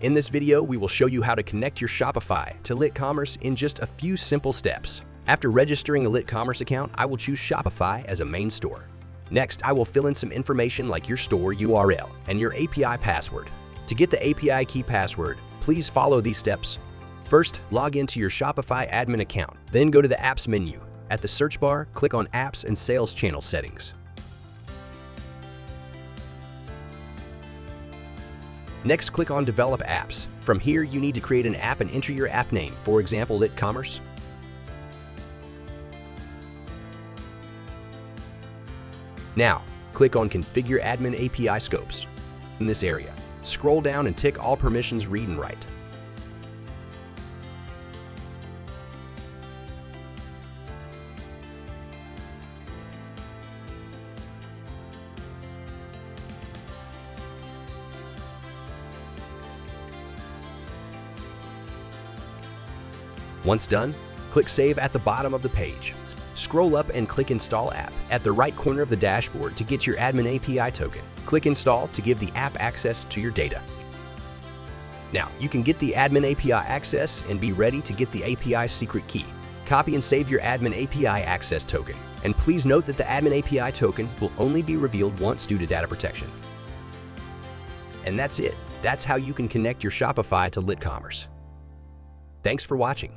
In this video, we will show you how to connect your Shopify to LitCommerce in just a few simple steps. After registering a LitCommerce account, I will choose Shopify as a main store. Next, I will fill in some information like your store URL and your API password. To get the API key password, please follow these steps. First, log into your Shopify admin account. Then go to the Apps menu. At the search bar, click on Apps and Sales Channel Settings. Next, click on Develop Apps. From here, you need to create an app and enter your app name, for example, LitCommerce. Now, click on Configure Admin API Scopes. In this area, scroll down and tick All Permissions Read and Write. Once done, click Save at the bottom of the page. Scroll up and click Install App at the right corner of the dashboard to get your Admin API token. Click Install to give the app access to your data. Now, you can get the Admin API access and be ready to get the API secret key. Copy and save your Admin API access token. And please note that the Admin API token will only be revealed once due to data protection. And that's it. That's how you can connect your Shopify to LitCommerce. Thanks for watching.